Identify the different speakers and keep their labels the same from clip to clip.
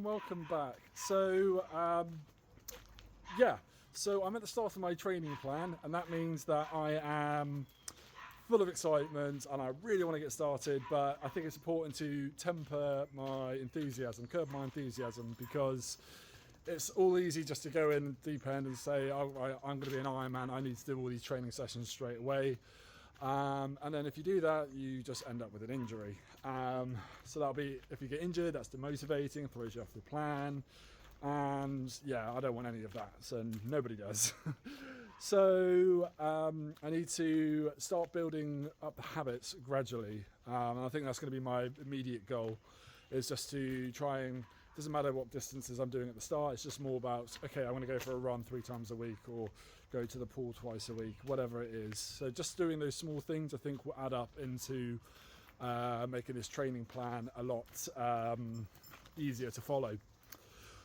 Speaker 1: and welcome back. So I'm at the start of my training plan, and that means that I am full of excitement and I really want to get started, but I think it's important to temper my enthusiasm, curb my enthusiasm, because it's all easy just to go in deep end and say, oh, I'm going to be an Ironman, I need to do all these training sessions straight away. And then if you do that, you just end up with an injury. So that'll be, if you get injured, that's demotivating, throws you off the plan. And yeah, I don't want any of that, so nobody does. So I need to start building up the habits gradually. And I think that's going to be my immediate goal, is just to try and, doesn't matter what distances I'm doing at the start, it's just more about, okay, I'm going to go for a run 3 times a week or go to the pool twice a week, whatever it is. So just doing those small things I think will add up into making this training plan a lot easier to follow.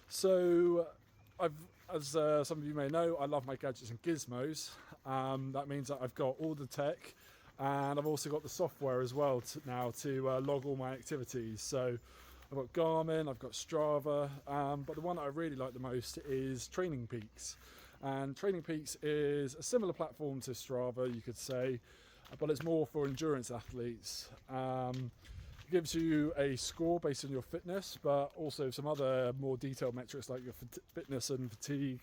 Speaker 1: So as some of you may know, I love my gadgets and gizmos. That means that I've got all the tech, and I've also got the software as well now to log all my activities. So I've got Garmin, I've got Strava, but the one that I really like the most is Training Peaks. And Training Peaks is a similar platform to Strava, you could say, but it's more for endurance athletes. It gives you a score based on your fitness, but also some other more detailed metrics like your fitness and fatigue,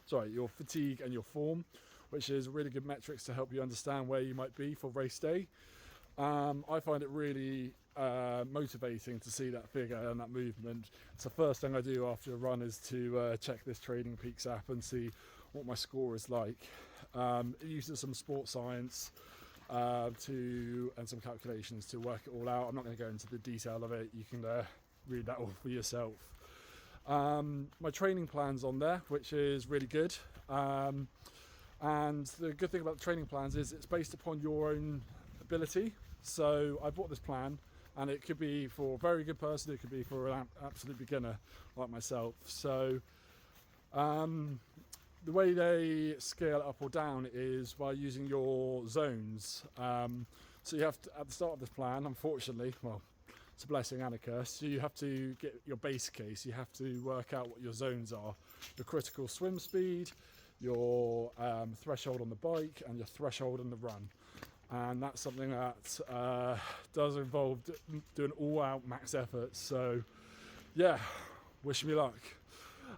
Speaker 1: your fatigue and your form, which is really good metrics to help you understand where you might be for race day. I find it really motivating to see that figure and that movement. It's the first thing I do after a run is to check this Training Peaks app and see what my score is like. It uses some sports science and some calculations to work it all out. I'm not going to go into the detail of it. You can read that all for yourself. My training plan's on there, which is really good. And the good thing about the training plans is it's based upon your own ability. So I bought this plan, and it could be for a very good person, it could be for an absolute beginner like myself. So the way they scale it up or down is by using your zones. So you have to, at the start of this plan, unfortunately, well, it's a blessing and a curse, so you have to get your base case. You have to work out what your zones are: your critical swim speed, your threshold on the bike, and your threshold on the run. And that's something that does involve doing all-out max effort. So yeah, wish me luck.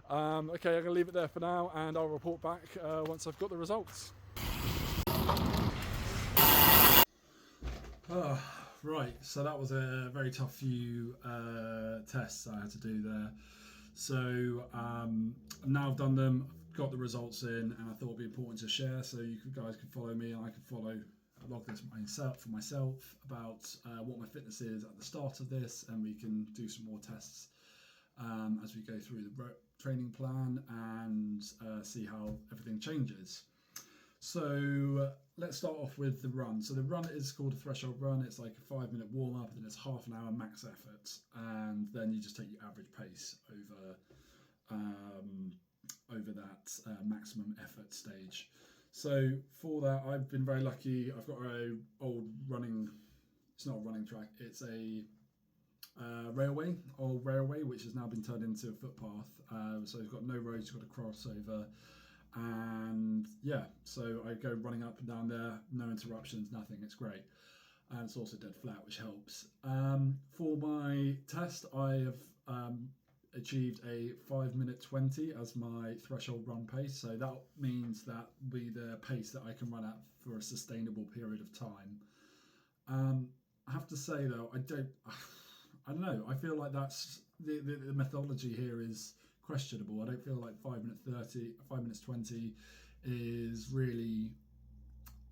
Speaker 1: Okay, I'm going to leave it there for now, and I'll report back once I've got the results. Right, so that was a very tough few tests I had to do there. So now I've done them, I've got the results in, and I thought it'd be important to share so you guys can follow me and I can log this for myself about what my fitness is at the start of this, and we can do some more tests as we go through the training plan and see how everything changes. So let's start off with the run. So the run is called a threshold run. It's like a 5-minute warm up, and then it's half an hour max effort, and then you just take your average pace over that maximum effort stage. So for that, I've been very lucky. I've got an old running, it's not a running track, it's a old railway, which has now been turned into a footpath. So you've got no roads, you've got a crossover. And yeah, so I go running up and down there, no interruptions, nothing, it's great. And it's also dead flat, which helps. For my test, I have achieved a 5-minute 20 as my threshold run pace. So that means that will be the pace that I can run at for a sustainable period of time. I have to say though, I don't know, I feel like that's the methodology here is questionable. I don't feel like 5 minutes 20 is really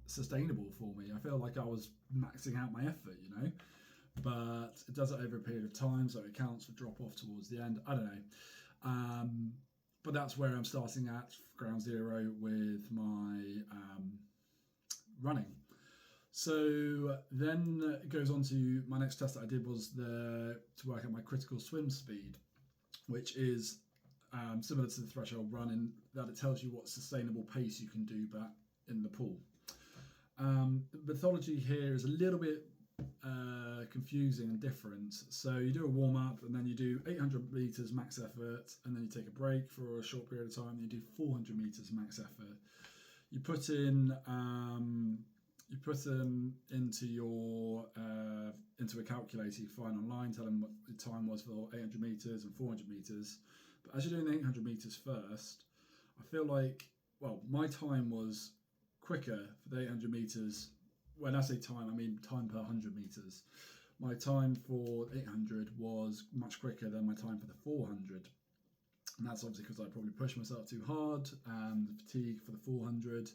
Speaker 1: sustainable for me. I feel like I was maxing out my effort, but it does it over a period of time, so it counts for drop off towards the end. I don't know, but that's where I'm starting at ground zero with my running. So then it goes on to my next test that I did was to work out my critical swim speed, which is similar to the threshold run in that it tells you what sustainable pace you can do back in the pool. The methodology here is a little bit confusing and different. So you do a warm up, and then you do 800 meters max effort, and then you take a break for a short period of time. And you do 400 meters max effort. You put in into your into a calculator you find online, tell them what the time was for 800 meters and 400 meters. But as you're doing the 800 meters first, I feel like, well, my time was quicker for the 800 meters. When I say time, I mean time per 100 meters. My time for 800 was much quicker than my time for the 400. And that's obviously because I probably pushed myself too hard and the fatigue for the 400.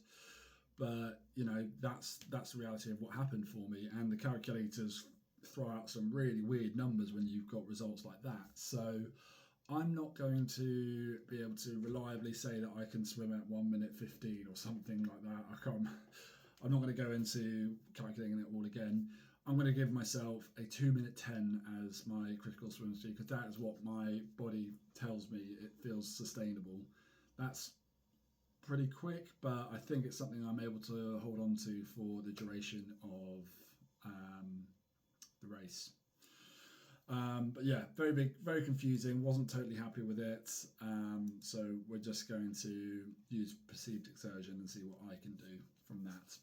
Speaker 1: But, you know, that's the reality of what happened for me. And the calculators throw out some really weird numbers when you've got results like that. So I'm not going to be able to reliably say that I can swim at 1 minute 15 or something like that. I'm not going to go into calculating it all again. I'm going to give myself a 2 minute 10 as my critical swim speed, because that is what my body tells me it feels sustainable. That's pretty quick, but I think it's something I'm able to hold on to for the duration of the race. But yeah, very big, very confusing. Wasn't totally happy with it. So we're just going to use perceived exertion and see what I can do from that.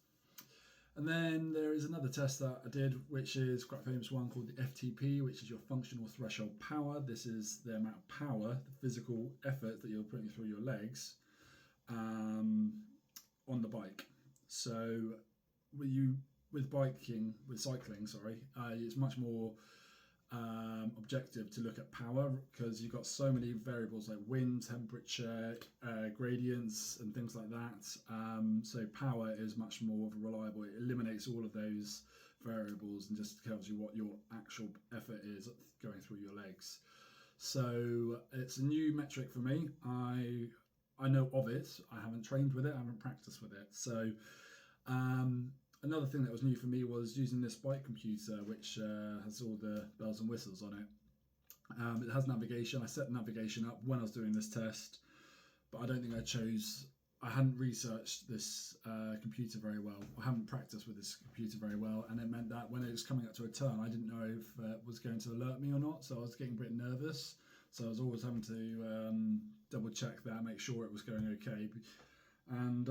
Speaker 1: And then there is another test that I did, which is quite a famous one called the FTP, which is your functional threshold power. This is the amount of power, the physical effort that you're putting through your legs on the bike. So with cycling, it's much more objective to look at power, because you've got so many variables like wind, temperature, gradients and things like that. So power is much more reliable. It eliminates all of those variables and just tells you what your actual effort is going through your legs. So it's a new metric for me. I know of it. I haven't trained with it. I haven't practiced with it. So another thing that was new for me was using this bike computer, which has all the bells and whistles on it. It has navigation. I set navigation up when I was doing this test, but I don't think I hadn't researched this computer very well. I haven't practiced with this computer very well, and it meant that when it was coming up to a turn, I didn't know if it was going to alert me or not, so I was getting a bit nervous. So I was always having to double check that, make sure it was going okay. And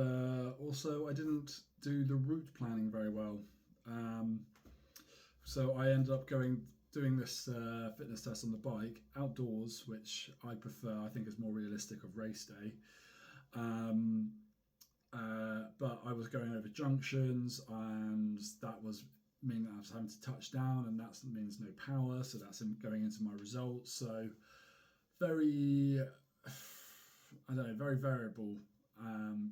Speaker 1: also I didn't do the route planning very well. So I ended up doing this fitness test on the bike outdoors, which I prefer. I think is more realistic of race day. But I was going over junctions, and that was meaning that I was having to touch down, and that means no power, so that's going into my results. So very variable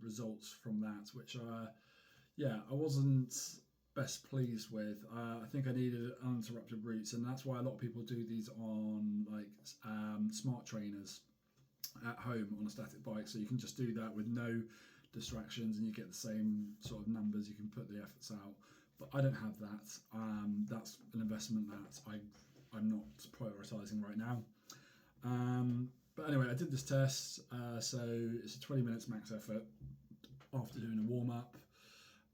Speaker 1: results from that, which I wasn't best pleased with. I think I needed uninterrupted routes, and that's why a lot of people do these on like smart trainers at home on a static bike, so you can just do that with no distractions and you get the same sort of numbers. You can put the efforts out, but I don't have that. That's an investment that I'm not prioritizing right now. But anyway, I did this test, so it's a 20 minutes max effort after doing a warm up.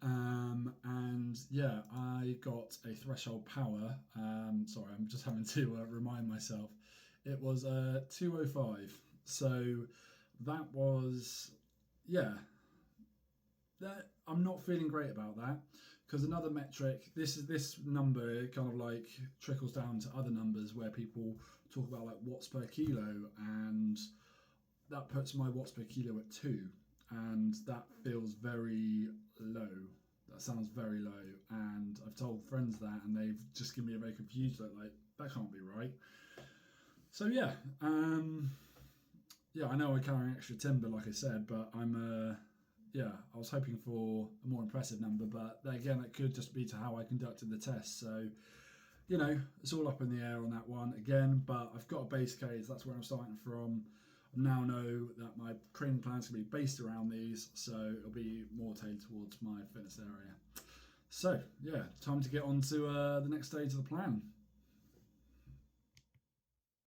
Speaker 1: And yeah, I got a threshold power. Sorry, I'm just having to remind myself. It was 205. So that was, that I'm not feeling great about that, because another metric, this number kind of like trickles down to other numbers where people talk about like watts per kilo, and that puts my watts per kilo at 2, and that feels very low. That sounds very low, and I've told friends that, and they've just given me a very confused look, like that can't be right. So yeah, I know I carry extra timber, like I said, but I was hoping for a more impressive number, but again, it could just be to how I conducted the test. So, it's all up in the air on that one again, but I've got a base case. That's where I'm starting from. I now know that my training plans can be based around these, so it'll be more tailored towards my fitness area. So, time to get on to the next stage of the plan.